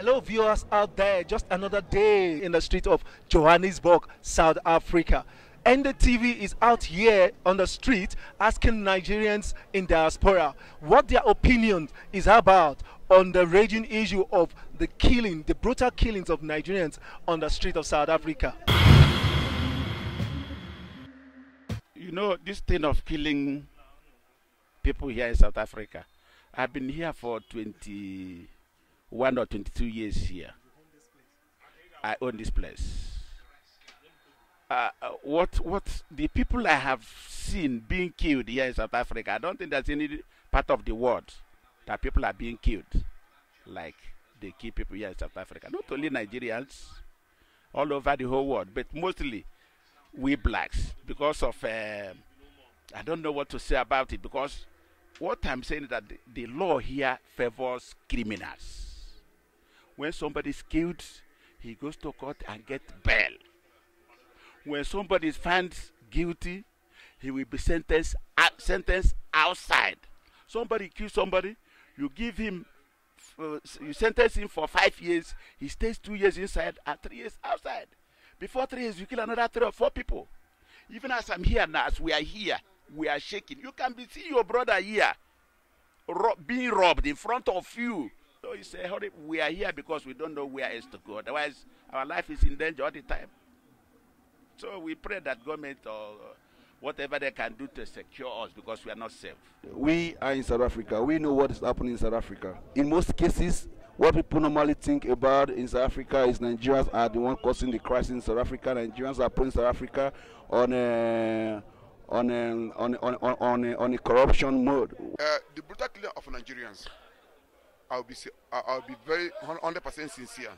Hello, viewers out there. Just another day in the street of Johannesburg, South Africa. NDTV is out here on the street asking Nigerians in diaspora what their opinion is about on the raging issue of the brutal killings of Nigerians on the street of South Africa. You know, this thing of killing people here in South Africa, I've been here for 21 or 22 years here. I own this place. What the people I have seen being killed here in South Africa, I don't think there's any part of the world that people are being killed like they kill people here in South Africa. Not only Nigerians, all over the whole world, but mostly we blacks, because of I don't know what to say about it, because what I'm saying is that the law here favors criminals. When somebody is killed, he goes to court and gets bail. When somebody is found guilty, he will be sentenced outside. Somebody kills somebody, you give him, you sentence him for 5 years, he stays 2 years inside and 3 years outside. Before 3 years, you kill another 3 or 4 people. Even as I'm here now, as we are here, we are shaking. You can be seeing your brother here being robbed in front of you. So you say, hurry, we are here because we don't know where else to go. Otherwise, our life is in danger all the time. So we pray that government or whatever they can do to secure us, because we are not safe. We are in South Africa. We know what is happening in South Africa. In most cases, what people normally think about in South Africa is Nigerians are the one causing the crisis in South Africa. Nigerians are putting South Africa on a corruption mode. The brutal killing of Nigerians, I'll be very 100% sincere.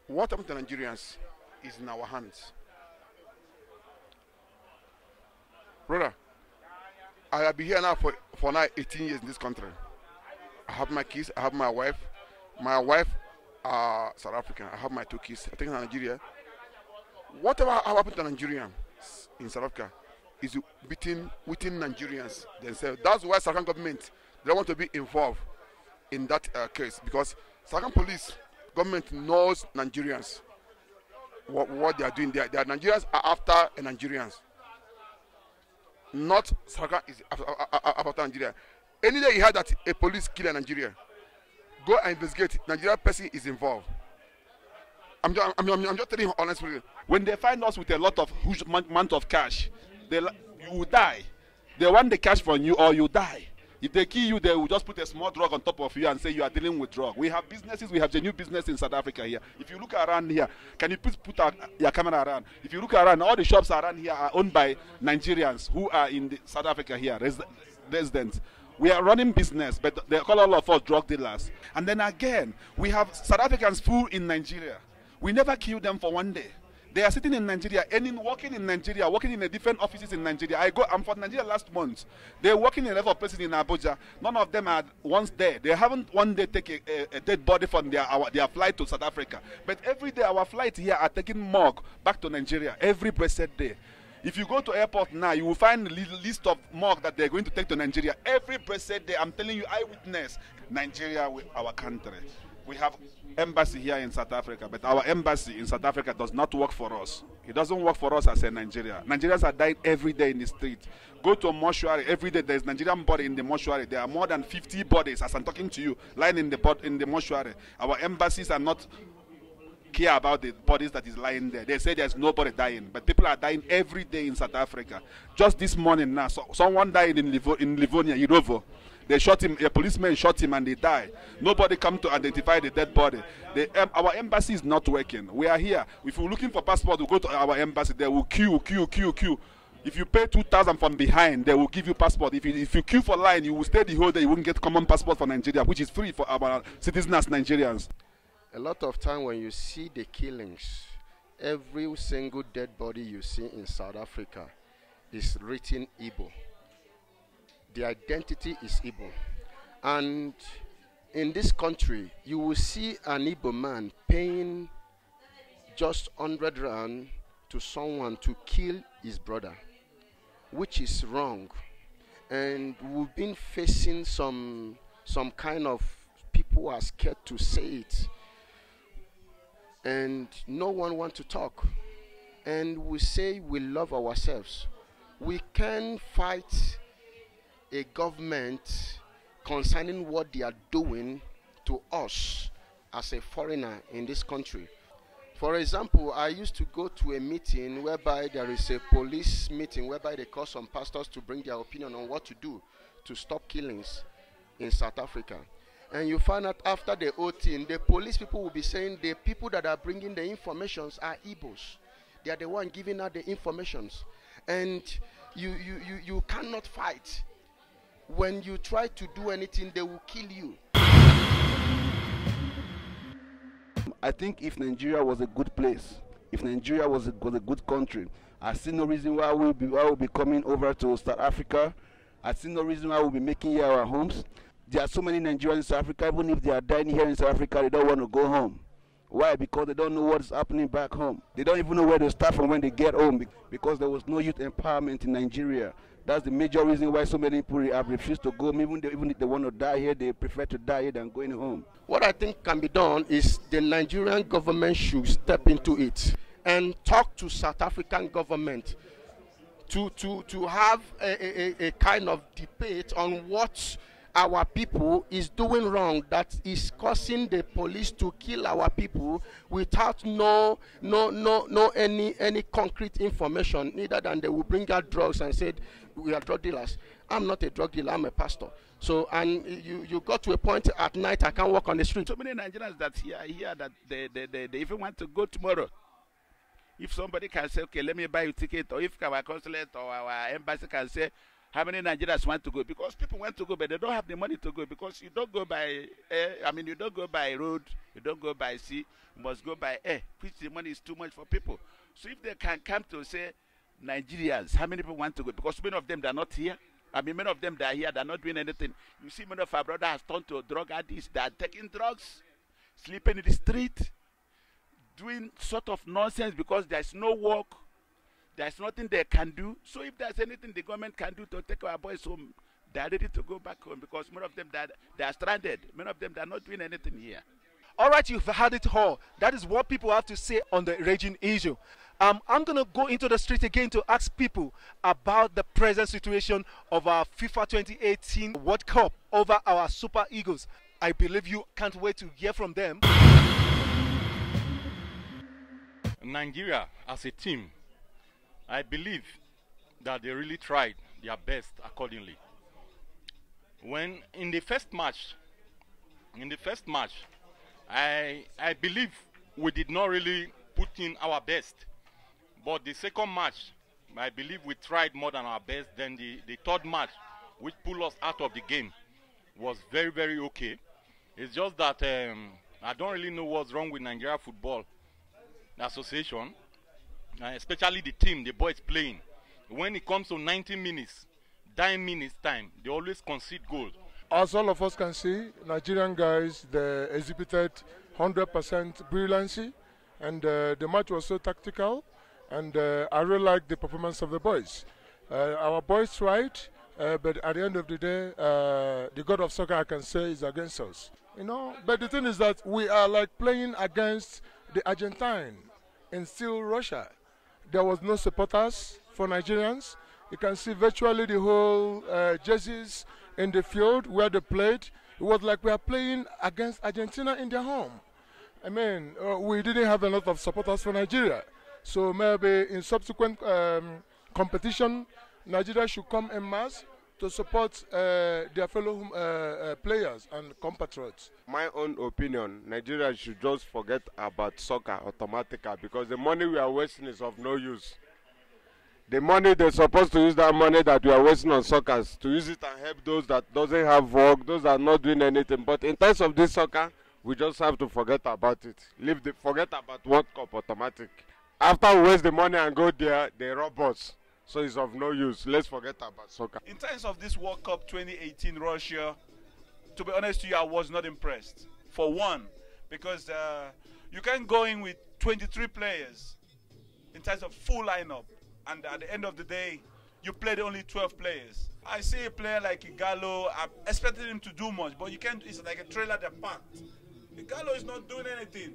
What happened to Nigerians is in our hands. Brother, I have been here now for now 18 years in this country. I have my kids, I have my wife. My wife South African. I have my 2 kids. I think in Nigeria. Whatever happened to Nigerians in South Africa is within Nigerians themselves. That's why South African government, they don't want to be involved in that case, because South African police government knows Nigerians, what they are doing. They are Nigerians are after Nigerians, not South Africa is after Nigeria. Any day you heard that a police kill a Nigeria, go and investigate. Nigerian person is involved. I'm just telling you honestly. When they find us with a lot of huge amount of cash, you will die. They want the cash from you or you die. If they kill you, they will just put a small drug on top of you and say you are dealing with drug. We have businesses, we have genuine business in South Africa here. If you look around here, can you please put your camera around? If you look around, all the shops around here are owned by Nigerians who are in South Africa here, residents. We are running business, but they call all of us drug dealers. And then again, we have South Africans full in Nigeria. We never kill them for one day. They are sitting in Nigeria, working in Nigeria, working in the different offices in Nigeria. I'm from Nigeria last month. They're working in a lot of places in Abuja. None of them are once there. They haven't one day taken a dead body from their flight to South Africa. But every day our flights here are taking morgue back to Nigeria every blessed day. If you go to airport now, you will find a list of morgue that they're going to take to Nigeria every blessed day. I'm telling you, eyewitness. Nigeria, our country. We have embassy here in South Africa, but our embassy in South Africa does not work for us. It doesn't work for us as a Nigeria. Nigerians are dying every day in the street. Go to a mortuary, every day there's Nigerian body in the mortuary. There are more than 50 bodies, as I'm talking to you, lying in the mortuary. Our embassies are not care about the bodies that is lying there. They say there's nobody dying, but people are dying every day in South Africa. Just this morning now, someone died in Livonia, Irovo. They shot him, a policeman shot him and he died. Nobody come to identify the dead body. Our embassy is not working. We are here. If you're looking for passport, we go to our embassy. They will queue. If you pay 2,000 from behind, they will give you passport. If you queue for line, you will stay the whole day. You won't get common passport for Nigeria, which is free for our citizens as Nigerians. A lot of time when you see the killings, every single dead body you see in South Africa is written Igbo. The identity is Igbo. And in this country, you will see an Igbo man paying just 100 rand to someone to kill his brother, which is wrong. And we've been facing some kind of people people are scared to say it, and no one wants to talk. And we say we love ourselves. We can fight a government concerning what they are doing to us as a foreigner in this country. For example, I used to go to a meeting whereby there is a police meeting whereby they call some pastors to bring their opinion on what to do to stop killings in South Africa. And you find out after the whole thing, the police people will be saying the people that are bringing the informations are Igbos. They are the one giving out the informations. And you cannot fight. When you try to do anything, they will kill you. I think if Nigeria was a good place, if Nigeria was a good country, I see no reason why we'll be coming over to South Africa. I see no reason why we'll be making here our homes. There are so many Nigerians in South Africa, even if they are dying here in South Africa, they don't want to go home. Why? Because they don't know what is happening back home. They don't even know where to start from when they get home, because there was no youth empowerment in Nigeria. That's the major reason why so many people have refused to go home. Even if they want to die here, they prefer to die here than going home. What I think can be done is the Nigerian government should step into it and talk to South African government to have a kind of debate on what our people is doing wrong, that is causing the police to kill our people without any concrete information, neither than they will bring out drugs and said we are drug dealers. I'm not a drug dealer, I'm a pastor. So, and you got to a point at night I can't walk on the street. So many Nigerians that here that they even want to go tomorrow. If somebody can say, okay, let me buy you a ticket, or if our consulate or our embassy can say, how many Nigerians want to go? Because people want to go, but they don't have the money to go, because you don't go by air. I mean, you don't go by road, you don't go by sea, you must go by air, which the money is too much for people. So if they can come to say, Nigerians, how many people want to go? Because many of them, they're not here. I mean, many of them, they're here, they're not doing anything. You see, many of our brothers have turned to drug addicts. They're taking drugs, sleeping in the street, doing sort of nonsense because there's no work. There's nothing they can do. So if there's anything the government can do to take our boys home, they're ready to go back home, because many of them, they are stranded. Many of them, they're not doing anything here. All right, you've had it all. That is what people have to say on the raging issue. I'm going to go into the street again to ask people about the present situation of our FIFA 2018 World Cup over our Super Eagles. I believe you can't wait to hear from them. Nigeria as a team, I believe that they really tried their best accordingly. When in the first match, I believe we did not really put in our best. But the second match, I believe we tried more than our best. Then the third match, which pulled us out of the game, was very, very okay. It's just that I don't really know what's wrong with Nigeria Football Association, especially the team, the boys playing. When it comes to 90 minutes, 9 minutes time, they always concede goals. As all of us can see, Nigerian guys, they exhibited 100% brilliancy, and the match was so tactical, and I really like the performance of the boys. Our boys tried, but at the end of the day, the god of soccer, I can say, is against us. You know, but the thing is that we are like playing against the Argentine in still Russia. There was no supporters for Nigerians. You can see virtually the whole jerseys in the field where they played. It was like we are playing against Argentina in their home. I mean, we didn't have a lot of supporters for Nigeria. So maybe in subsequent competition, Nigeria should come en masse to support their fellow players and compatriots. My own opinion, Nigeria should just forget about soccer automatically, because the money we are wasting is of no use. The money, they're supposed to use that money that we are wasting on soccer to use it and help those that doesn't have work, those that are not doing anything. But in terms of this soccer, we just have to forget about it. Forget about World Cup automatic. After we waste the money and go there, they rob us. So it's of no use. Let's forget about soccer. In terms of this World Cup 2018 Russia, to be honest with you, I was not impressed. For one, because you can go in with 23 players in terms of full lineup, and at the end of the day, you played only 12 players. I see a player like Igalo, I'm expecting him to do much, but you can't, it's like a trailer that packed. Igalo is not doing anything.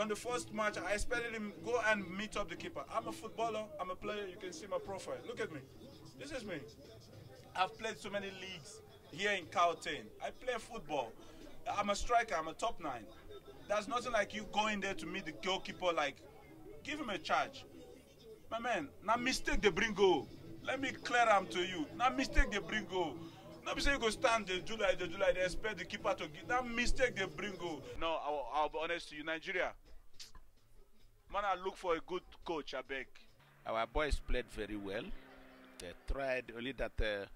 On the first match, I expected him go and meet up the keeper. I'm a footballer, I'm a player, you can see my profile. Look at me. This is me. I've played so many leagues here in Gauteng. I play football. I'm a striker, I'm a top 9. There's nothing like you going there to meet the goalkeeper, like, give him a charge. My man, now mistake they bring goal. Let me clear them to you. Now mistake they bring goal. Not be say you go stand the July, they expect the keeper to give. That mistake they bring goal. No, I'll be honest to you, Nigeria. Man, I look for a good coach, I beg. Our boys played very well. They tried, only that the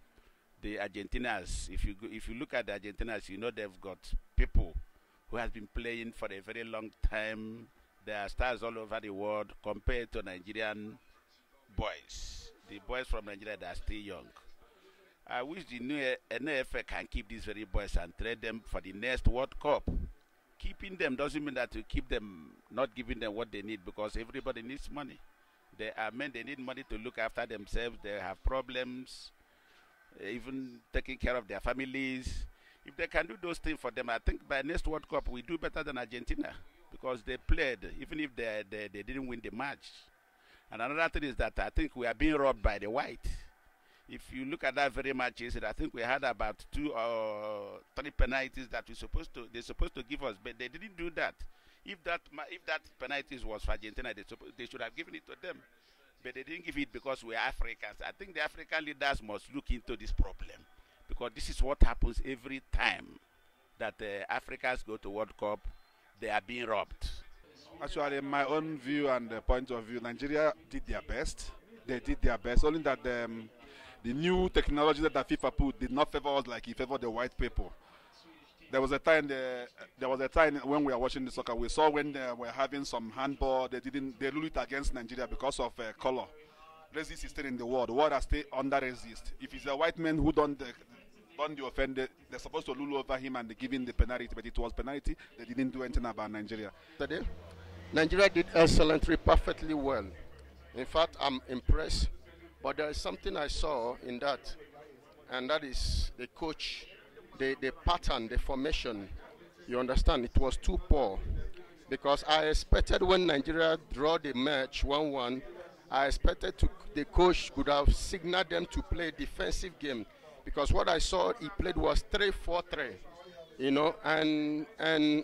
Argentinas, if you look at the Argentinas, you know they've got people who has been playing for a very long time. There are stars all over the world compared to Nigerian boys. The boys from Nigeria, they are still young. I wish the new NFA can keep these very boys and trade them for the next World Cup. Keeping them doesn't mean that you keep them, not giving them what they need, because everybody needs money. They are men, they need money to look after themselves. They have problems, even taking care of their families. If they can do those things for them, I think by next World Cup we do better than Argentina, because they played, even if they didn't win the match. And another thing is that I think we are being robbed by the white. If you look at that very match yesterday, I think we had about 2 or 3 penalties that they're supposed to give us, but they didn't do that. If that penalties was for Argentina, they should have given it to them, but they didn't give it because we are Africans. I think the African leaders must look into this problem, because this is what happens every time that Africans go to World Cup. They are being robbed. Actually, in my own view and point of view, Nigeria did their best. They did their best. Only that the new technology that the FIFA put did not favor us like it favored the white people. There was a time when we were watching the soccer, we saw when they were having some handball, they ruled it against Nigeria because of color. Racist is still in the world. The world has stayed under racist. If it's a white man who done the offender, they're supposed to rule over him and they give him the penalty, but it was penalty. They didn't do anything about Nigeria. Today, Nigeria did excellently, perfectly well. In fact, I'm impressed. But there is something I saw in that, and that is the coach, the pattern, the formation. You understand, it was too poor. Because I expected when Nigeria draw the match 1-1, I expected the coach could have signaled them to play defensive game. Because what I saw he played was 3-4-3, you know, and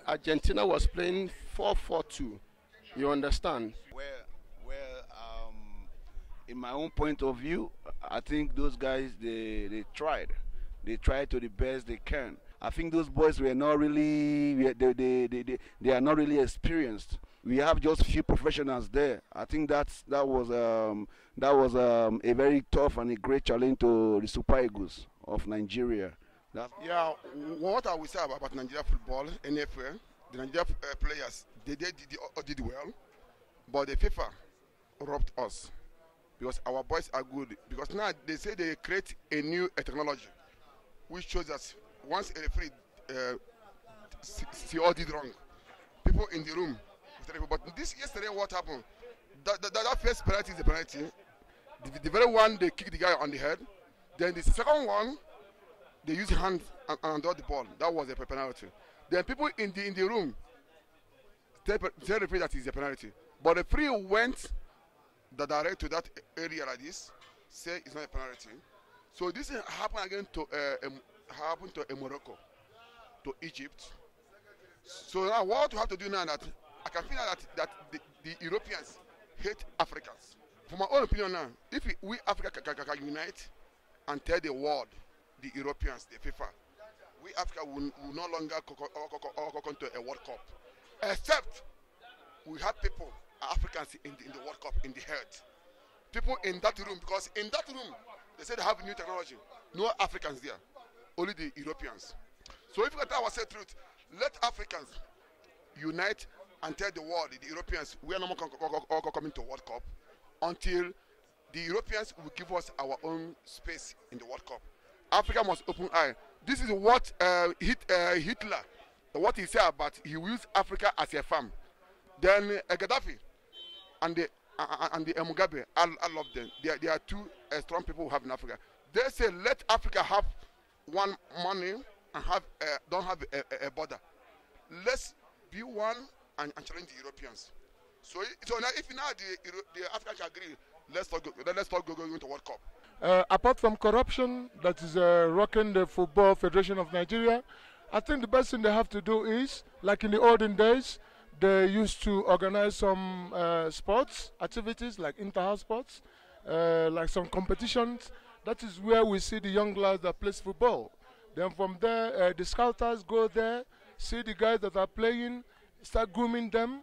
Argentina was playing 4-4-2. You understand? Well, in my own point of view, I think those guys they tried to the best they can. I think those boys were not really they are not really experienced. We have just few professionals there. I think that was a very tough and a great challenge to the Super Eagles of Nigeria. Yeah, what I will say about Nigeria football, NFL, the Nigeria players, they did well, but the FIFA robbed us. Because our boys are good. Because now they say they create a new technology, which shows that once a referee see all did wrong, people in the room. But yesterday, what happened? That first penalty is a penalty. The very one they kick the guy on the head. Then the second one, they use hand and dodge the ball. That was a penalty. Then people in the room tell the referee that is a penalty. But the referee went direct to that area like this, say it's not a penalty. So this happened again to Morocco, to Egypt. So now what we have to do now that I can feel that the Europeans hate Africans. For my own opinion now, if we Africa can unite and tell the world, the Europeans, the FIFA, we Africa will no longer come to a World Cup, except we have people, Africans in the World Cup, in the head. People in that room, because in that room, they say they have new technology. No Africans there, only the Europeans. So if we tell ourselves the truth, let Africans unite and tell the world, the Europeans, we are not coming to World Cup until the Europeans will give us our own space in the World Cup. Africa must open eye. This is what Hitler, what he said about he will use Africa as a farm. Then Gaddafi and and the Mugabe. I love them. They are two strong people we have in Africa. They say let Africa have one money and don't have a border. Let's be one and challenge the Europeans. So now if now the Africans agree, let's start going to World Cup. Apart from corruption that is rocking the Football Federation of Nigeria, I think the best thing they have to do is, like in the olden days, they used to organize some sports activities like inter-house sports, like some competitions. That is where we see the young lads that plays football. Then from there, the scouters go there, see the guys that are playing, start grooming them.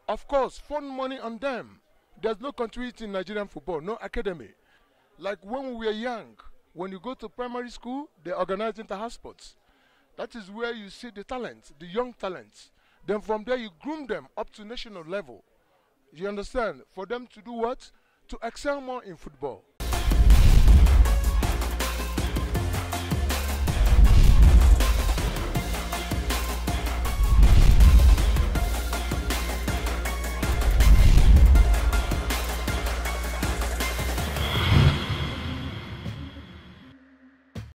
Of course, fund money on them. There's no continuity in Nigerian football, no academy. Like when we were young, when you go to primary school, they organize inter-house sports. That is where you see the talents, the young talents. Then from there, you groom them up to national level. You understand? For them to do what? To excel more in football.